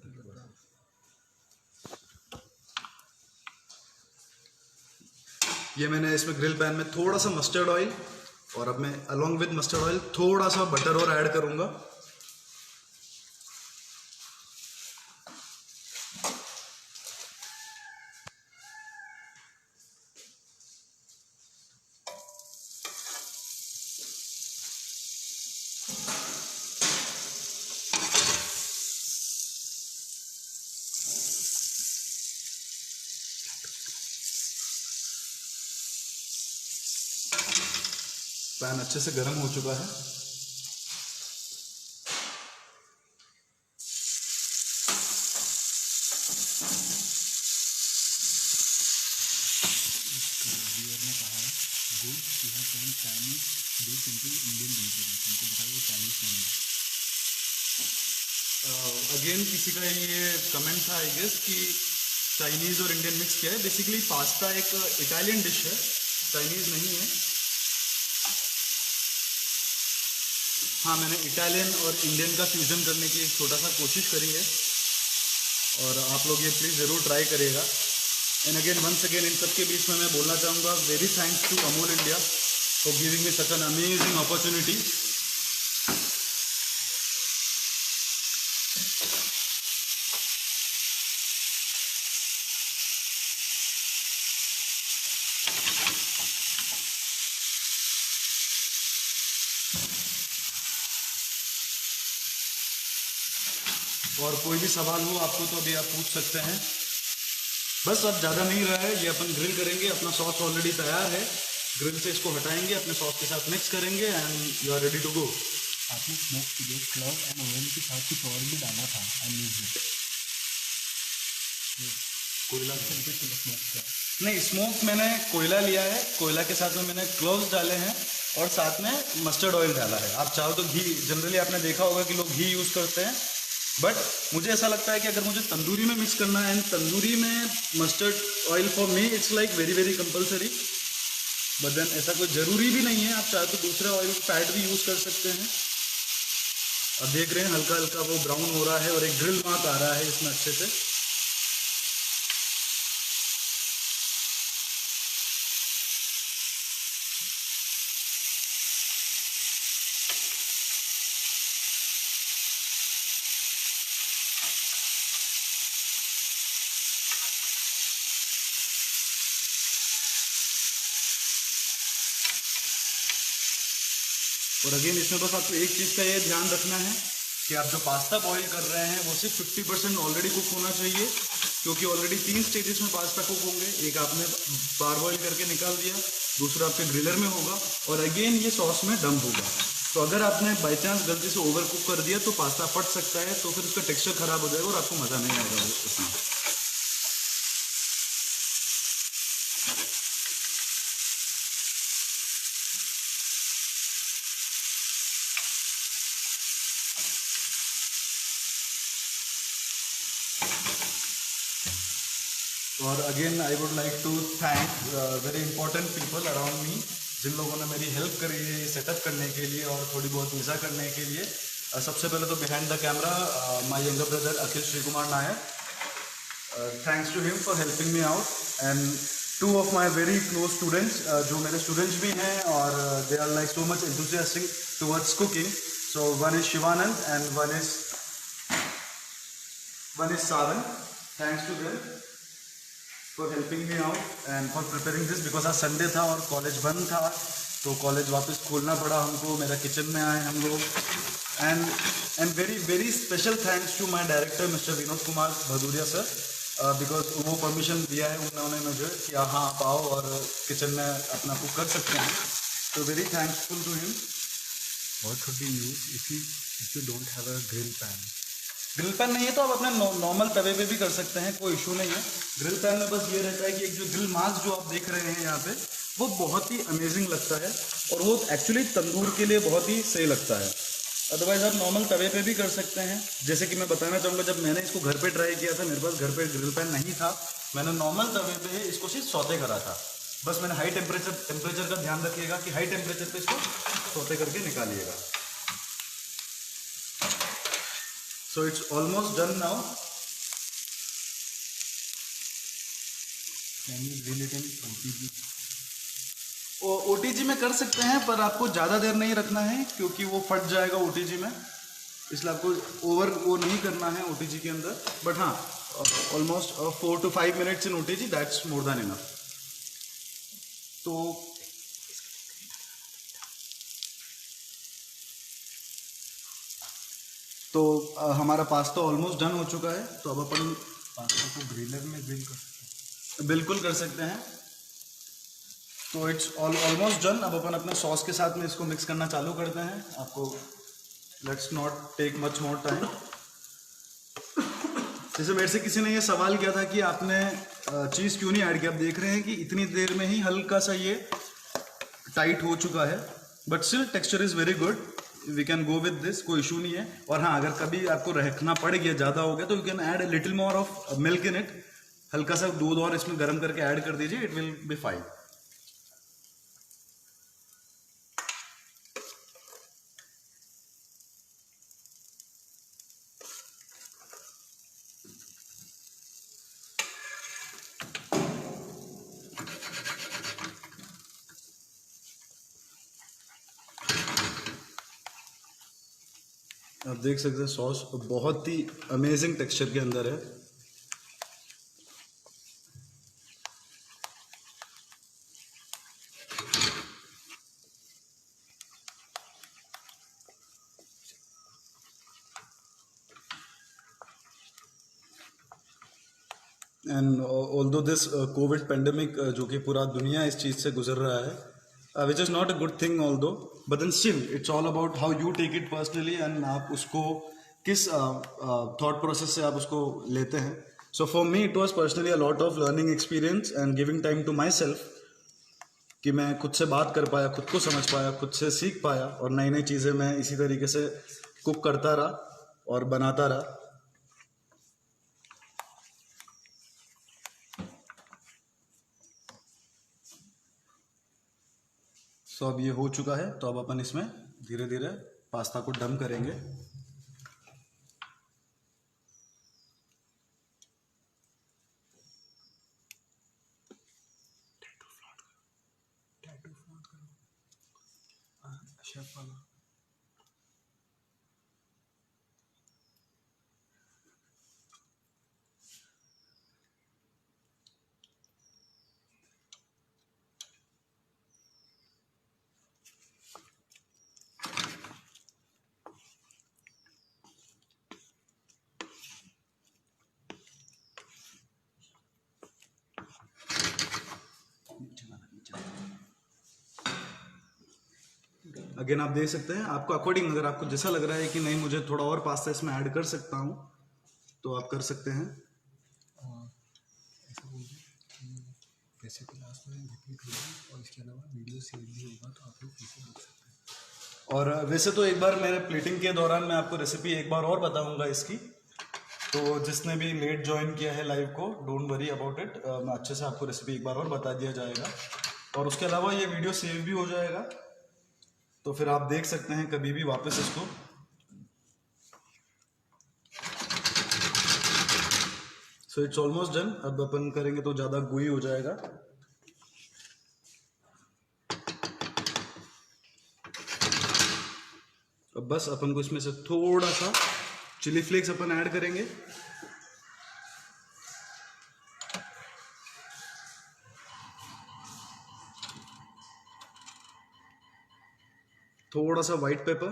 ये मैंने इसमें ग्रिल पैन में थोड़ा सा मस्टर्ड ऑयल, और अब मैं अलोंग विद मस्टर्ड ऑयल थोड़ा सा बटर और ऐड करूंगा। पैन अच्छे से गर्म हो चुका है। Chinese dish into Indian vegetarians, उनको बताइए चाइनीज नहीं है। अगेन किसी का ये कमेंट था आई गेस कि चाइनीज़ और इंडियन मिक्स किया है। बेसिकली पास्ता एक इटालियन डिश है, चाइनीज़ नहीं है। हाँ, मैंने इटालियन और इंडियन का फ्यूज़न करने की एक छोटा सा कोशिश करी है और आप लोग ये प्लीज़ ज़रूर ट्राई करिएगा। एंड अगेन वंस अगेन इन सब के बीच में मैं बोलना चाहूँगा very thanks to Amul India for giving me such an amazing opportunity. और कोई भी सवाल हो आपको तो अभी आप पूछ सकते हैं। बस अब ज़्यादा नहीं रहा है, ये अपन ग्रिल करेंगे। अपना सॉस ऑलरेडी तैयार है, ग्रिल से इसको हटाएंगे, अपने सॉस के साथ मिक्स करेंगे and you are ready to go. आपने स्मोक किए क्लव एंड ऑयल के साथ कुछ और भी डाला था, आई मीन कोयला से स्मोक किया? नहीं, स्मोक मैंने कोयला लिया है, कोयला के साथ में मैंने क्लोव्स डाले हैं और साथ में मस्टर्ड ऑयल डाला है। आप चाहो तो घी, जनरली आपने देखा होगा कि लोग घी यूज़ करते हैं, बट मुझे ऐसा लगता है कि अगर मुझे तंदूरी में मिक्स करना है एंड तंदूरी में mustard oil for me it's like very very compulsory, but then ऐसा कोई ज़रूरी भी नहीं है। आप चाहे तो दूसरे ऑयल फैट भी यूज़ कर सकते हैं। अब देख रहे हैं हल्का हल्का वो ब्राउन हो रहा है और एक ग्रिल मार्क आ रहा है इसमें अच्छे से। और अगेन इसमें बस आपको एक चीज़ का ये ध्यान रखना है कि आप जो पास्ता बॉईल कर रहे हैं वो सिर्फ 50% ऑलरेडी कुक होना चाहिए, क्योंकि ऑलरेडी 3 स्टेजेस में पास्ता कुक होंगे। एक आपने बार बॉईल करके निकाल दिया, दूसरा आपके ग्रिलर में होगा और अगेन ये सॉस में डंप होगा। तो अगर आपने बाई चांस गलती से ओवर कुक कर दिया तो पास्ता फट सकता है, तो फिर उसका टेक्स्चर खराब हो जाएगा और आपको मज़ा नहीं आएगा उसमें। और again I would like to thank very important people around me, जिन लोगों ने मेरी हेल्प करी है सेटअप करने के लिए और थोड़ी बहुत वीज़ा करने के लिए। सबसे पहले तो behind the camera my younger brother Akhil Shri Kumar Nair, thanks to him for helping me out. And 2 of my very close students, जो मेरे स्टूडेंट्स भी हैं और they are like so much enthusiastic towards cooking. So one is Shivanand and one is Sawan. Thanks to them for helping me out and for preparing this because आज Sunday था और college बंद था, तो कॉलेज वापस खोलना पड़ा हमको। मेरा किचन में आए हम लोग। And very very special thanks to my director mister Vinod Kumar Bhadouria sir, because वो परमिशन दिया है उन्होंने मुझे कि हाँ आप आओ और किचन में अपना कुक कर सकते हैं। तो very thankful to him. What should we use if you don't have a grill pan? Grill pan नहीं है तो आप अपने नॉर्मल तवे पे भी कर सकते हैं, कोई इशू नहीं है। ग्रिल पैन में बस ये रहता है कि एक जो ग्रिल मार्क जो आप देख रहे हैं यहाँ पे, वो बहुत ही अमेजिंग लगता है और वो एक्चुअली तंदूर के लिए बहुत ही सही लगता है। अदरवाइज आप नॉर्मल तवे पे भी कर सकते हैं। जैसे कि मैं बताना चाहूँगा, जब मैंने इसको घर पे ट्राई किया था, मेरे पास घर पे ग्रिल पैन नहीं था, मैंने नॉर्मल तवे पे इसको सिर्फ सौते करा था। बस मैंने हाई टेम्परेचर का ध्यान रखिएगा कि हाई टेम्परेचर पे इसको सौते करके निकालिएगा। So it's almost done now. Can you grill it in OTG? OTG में कर सकते हैं, पर आपको ज़्यादा देर नहीं रखना है क्योंकि वो फट जाएगा OTG में, इसलिए आपको ओवर वो नहीं करना है OTG के अंदर। बट हाँ, almost 4 to 5 minutes in OTG, that's more than enough. तो हमारा पास्ता ऑलमोस्ट डन हो चुका है। तो अब अपन पास्ता को ग्रिलर में ग्रिल कर सकते हैं? बिल्कुल कर सकते हैं। तो इट्स ऑलमोस्ट डन। अब अपन अपने सॉस के साथ में इसको मिक्स करना चालू करते हैं। आपको let's not take much more time. जैसे मेरे से किसी ने ये सवाल किया था कि आपने चीज़ क्यों नहीं ऐड किया। आप देख रहे हैं कि इतनी देर में ही हल्का सा ये टाइट हो चुका है, but still texture is very good, we can go with this, कोई इशू नहीं है। और हाँ, अगर कभी आपको रखना पड़ गया, ज़्यादा हो गया, तो you can add a little more of milk in it, हल्का सा दूध और इसमें गर्म करके ऐड कर दीजिए, इट विल बी फाइन। आप देख सकते हैं सॉस बहुत ही अमेजिंग टेक्सचर के अंदर है। And although this Covid pandemic जो कि पूरा दुनिया इस चीज़ से गुजर रहा है, which is not a good thing although, but then still it's all about how you take it personally and आप उसको किस थॉट प्रोसेस से आप उसको लेते हैं। So for me it was personally a lot of learning experience and giving time to myself, कि मैं खुद से बात कर पाया, खुद को समझ पाया, खुद से सीख पाया, और नई नई चीज़ें मैं इसी तरीके से कुक करता रहा और बनाता रहा। सो अब ये हो चुका है, तो अब अपन इसमें धीरे धीरे पास्ता को डम करेंगे। शेफ वाला अगेन आप देख सकते हैं, आपको अकॉर्डिंग, अगर आपको जैसा लग रहा है कि नहीं मुझे थोड़ा और पास्ता इसमें ऐड कर सकता हूँ, तो आप कर सकते हैं। ऐसा बोलिए कि रेसिपी लास्ट में रिपीट होगी, और इसके अलावा वीडियो सेव भी होगा, तो आप लोग फिर से देख सकते हैं। और वैसे तो एक बार मेरे प्लेटिंग के दौरान मैं आपको रेसिपी एक बार और बताऊंगा इसकी, तो जिसने भी लेट ज्वाइन किया है लाइव को, डोंट वरी अबाउट इट, मैं अच्छे से आपको रेसिपी एक बार और बता दिया जाएगा, और उसके अलावा ये वीडियो सेव भी हो जाएगा, तो फिर आप देख सकते हैं कभी भी वापस इसको। So it's almost done. अब अपन करेंगे तो ज़्यादा गुई हो जाएगा। अब बस अपन को इसमें से थोड़ा सा चिली फ्लेक्स अपन ऐड करेंगे, थोड़ा सा व्हाइट पेपर,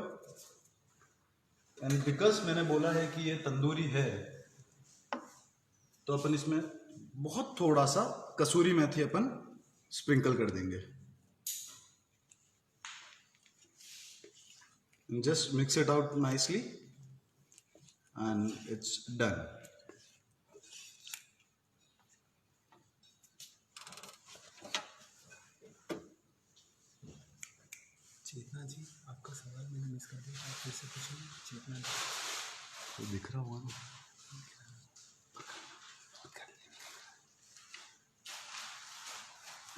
एंड बिकॉज मैंने बोला है कि ये तंदूरी है, तो अपन इसमें बहुत थोड़ा सा कसूरी मेथी अपन स्प्रिंकल कर देंगे। Just mix it out nicely and it's done. Chetna ji, आपका सवाल मैंने मिस कर दिया, आप फिर से पूछिए। चेतना जी, तो दिख रहा हुआ ना।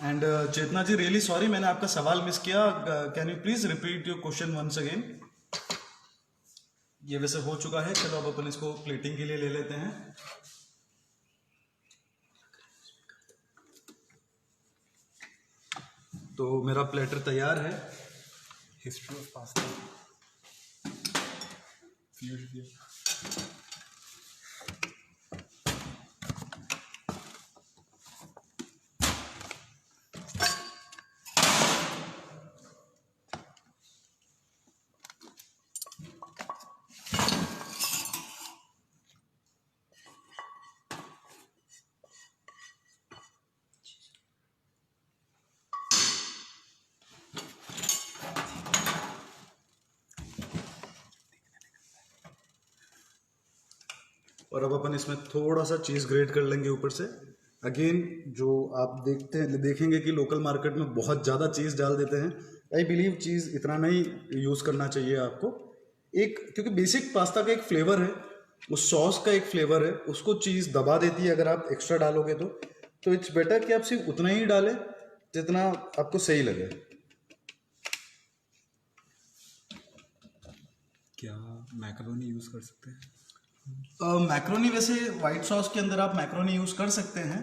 And Chetna ji, really sorry, मैंने आपका सवाल मिस किया, can you please repeat your question once again. ये वैसे हो चुका है, चलो अब अपन इसको प्लेटिंग के लिए ले लेते हैं। तो मेरा प्लेटर तैयार है। History of pasta fuse. और अब अपन इसमें थोड़ा सा चीज ग्रेट कर लेंगे ऊपर से, अगेन जो आप देखेंगे कि लोकल मार्केट में बहुत ज़्यादा चीज़ डाल देते हैं। आई बिलीव चीज़ इतना नहीं यूज़ करना चाहिए आपको। एक क्योंकि बेसिक पास्ता का एक फ्लेवर है, उस सॉस का एक फ्लेवर है, उसको चीज़ दबा देती है अगर आप एक्स्ट्रा डालोगे तो इट्स बेटर कि आप सिर्फ उतना ही डालें जितना आपको सही लगे। क्या मैकरोनी यूज़ कर सकते हैं? मैक्रोनी वैसे वाइट सॉस के अंदर आप मैक्रोनी यूज़ कर सकते हैं,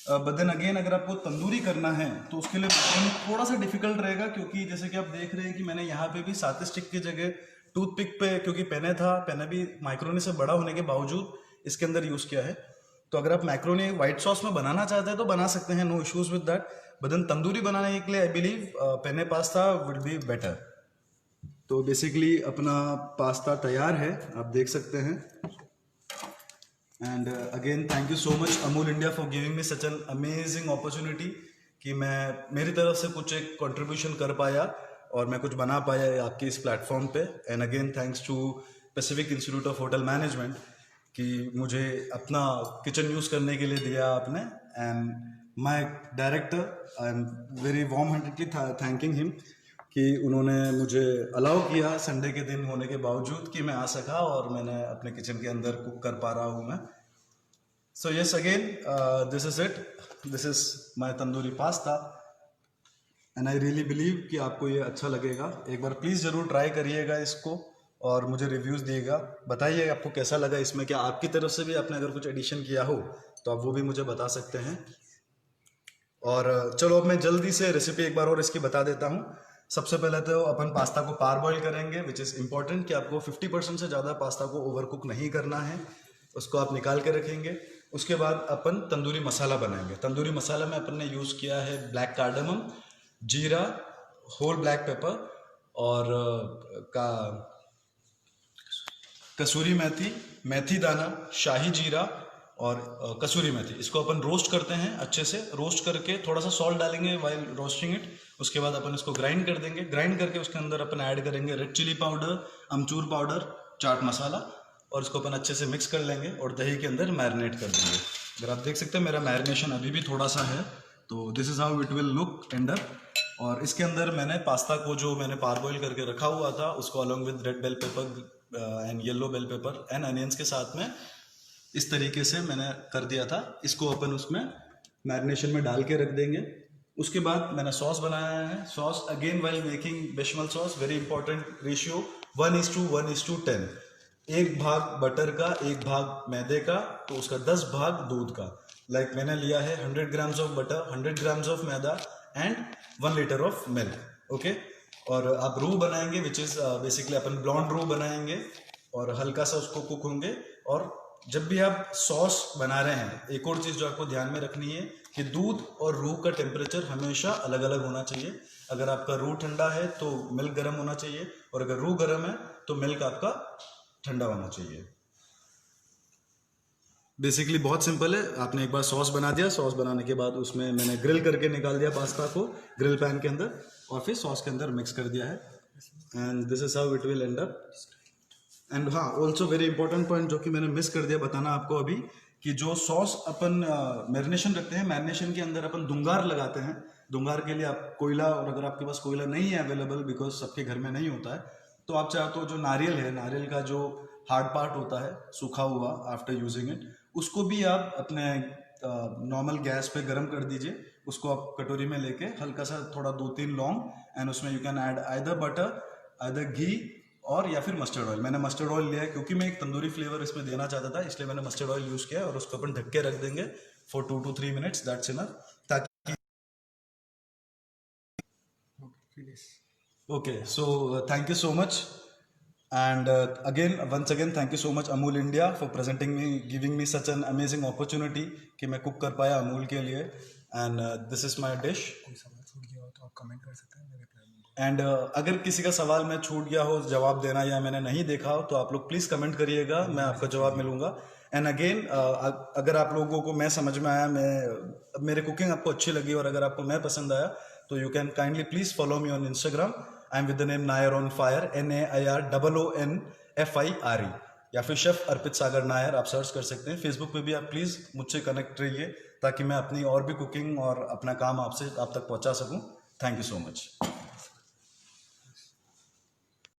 बट देन अगेन अगर आपको तंदूरी करना है तो उसके लिए मैक्रोनी थोड़ा सा डिफिकल्ट रहेगा, क्योंकि जैसे कि आप देख रहे हैं कि मैंने यहाँ पे भी साते स्टिक की जगह टूथपिक पे, क्योंकि पेने था, पेने भी माइक्रोनी से बड़ा होने के बावजूद इसके अंदर यूज़ किया है। तो अगर आप मैक्रोनी वाइट सॉस में बनाना चाहते हैं तो बना सकते हैं, no issues with that. But then tandoori बनाने के लिए I believe penne pasta will be better. तो बेसिकली अपना पास्ता तैयार है, आप देख सकते हैं। And again thank you so much Amul India for giving me such an amazing opportunity कि मैं मेरी तरफ से कुछ एक कंट्रीब्यूशन कर पाया और मैं कुछ बना पाया आपके इस प्लेटफॉर्म पे। And again thanks to Pacific Institute of Hotel Management कि मुझे अपना किचन यूज़ करने के लिए दिया आपने। And my director, I am very warm heartedly thanking him कि उन्होंने मुझे अलाउ किया संडे के दिन होने के बावजूद कि मैं आ सका और मैंने अपने किचन के अंदर कुक कर पा रहा हूँ मैं। So yes again this is it, this is my tandoori pasta and I really believe कि आपको ये अच्छा लगेगा। एक बार प्लीज़ ज़रूर ट्राई करिएगा इसको और मुझे रिव्यूज़ दिएगा, बताइए आपको कैसा लगा इसमें। क्या आपकी तरफ से भी आपने अगर कुछ एडिशन किया हो तो आप वो भी मुझे बता सकते हैं। और चलो अब मैं जल्दी से रेसिपी एक बार और इसकी बता देता हूँ। सबसे पहले तो अपन पास्ता को पार बॉईल करेंगे, विच इज़ इंपॉर्टेंट कि आपको 50% से ज़्यादा पास्ता को ओवर कुक नहीं करना है, उसको आप निकाल के रखेंगे। उसके बाद अपन तंदूरी मसाला बनाएंगे। तंदूरी मसाला में अपन ने यूज़ किया है ब्लैक कार्डमम, जीरा, होल ब्लैक पेपर और कसूरी मेथी, मेथी दाना, शाही जीरा और कसूरी मेथी। इसको अपन रोस्ट करते हैं अच्छे से। रोस्ट करके थोड़ा सा सॉल्ट डालेंगे वाइल रोस्टिंग इट। उसके बाद अपन इसको ग्राइंड कर देंगे। ग्राइंड करके उसके अंदर अपन ऐड करेंगे रेड चिली पाउडर, अमचूर पाउडर, चाट मसाला और इसको अपन अच्छे से मिक्स कर लेंगे और दही के अंदर मैरिनेट कर देंगे। अगर आप देख सकते हैं मेरा मैरिनेशन अभी भी थोड़ा सा है, तो this is how it will look and up. और इसके अंदर मैंने पास्ता को जो मैंने पारबॉइल करके रखा हुआ था उसको along with red bell pepper and yellow bell pepper and onions के साथ में इस तरीके से मैंने कर दिया था। इसको अपन उसमें मैरिनेशन में डाल के रख देंगे। उसके बाद मैंने सॉस बनाया है। Sauce again while making bechamel sauce very important ratio 1:1:10। एक भाग बटर का, एक भाग मैदे का, तो उसका 10 भाग दूध का। लाइक मैंने लिया है 100 grams of butter, 100 grams of maida and 1 litre of milk. Okay, और आप रू बनाएंगे विच इज़ बेसिकली अपन ब्लॉन्ड रू बनाएंगे और हल्का सा उसको कुक होंगे। और जब भी आप सॉस बना रहे हैं, एक और चीज़ जो आपको ध्यान में रखनी है कि दूध और रू का टेम्परेचर हमेशा अलग अलग होना चाहिए। अगर आपका रू ठंडा है तो मिल्क गर्म होना चाहिए, और अगर रू गर्म है तो मिल्क आपका ठंडा होना चाहिए। बेसिकली बहुत सिंपल है। आपने एक बार सॉस बना दिया, सॉस बनाने के बाद उसमें मैंने ग्रिल करके निकाल दिया पास्ता को ग्रिल पैन के अंदर और फिर सॉस के अंदर मिक्स कर दिया है। And this is how it will and up. And हाँ, ऑल्सो वेरी इंपॉर्टेंट पॉइंट जो कि मैंने मिस कर दिया बताना आपको अभी, कि जो सॉस अपन मैरिनेशन रखते हैं, मैरिनेशन के अंदर अपन दुंगार लगाते हैं। दुंगार के लिए आप कोयला, और अगर आपके पास कोयला नहीं है अवेलेबल बिकॉज सबके घर में नहीं होता है, तो आप चाहे तो जो नारियल है, नारियल का जो हार्ड पार्ट होता है सूखा हुआ आफ्टर यूजिंग इट, उसको भी आप अपने नॉर्मल गैस पे गर्म कर दीजिए। उसको आप कटोरी में लेके हल्का सा थोड़ा 2-3 लौंग एंड उसमें you can add either butter, either घी और या फिर मस्टर्ड ऑयल। मैंने मस्टर्ड ऑयल लिया है क्योंकि मैं एक तंदूरी फ्लेवर इसमें देना चाहता था, इसलिए मैंने मस्टर्ड ऑयल यूज़ किया और उसको अपन ढक के रख देंगे for 2 to 3 minutes, that's enough. ताकि okay, so thank you so much and again once again thank you so much Amul India for presenting me, giving me such an amazing opportunity कि मैं कुक कर पाया अमूल के लिए। And this is my dish. कोई सवाल छूट गया हो तो आप कमेंट कर सकते हैं, मैं रिप्लाई दूंगा। एंड अगर किसी का सवाल मैं छूट गया हो जवाब देना या मैंने नहीं देखा हो तो आप लोग प्लीज़ कमेंट करिएगा, मैं आपका जवाब मिलूंगा। एंड अगेन अगर आप लोगों को मैं समझ में आया, मेरे कुकिंग आपको अच्छी लगी और अगर आपको मैं पसंद आया तो you can kindly please follow me on Instagram. I am with the name Nair on fire, NAIROONFIRE, या फिर शेफ अर्पित सागर नायर आप सर्च कर सकते हैं। फेसबुक पे भी आप प्लीज़ मुझसे कनेक्ट रहिए ताकि मैं अपनी और भी कुकिंग और अपना काम आप तक पहुंचा सकूं। Thank you so much.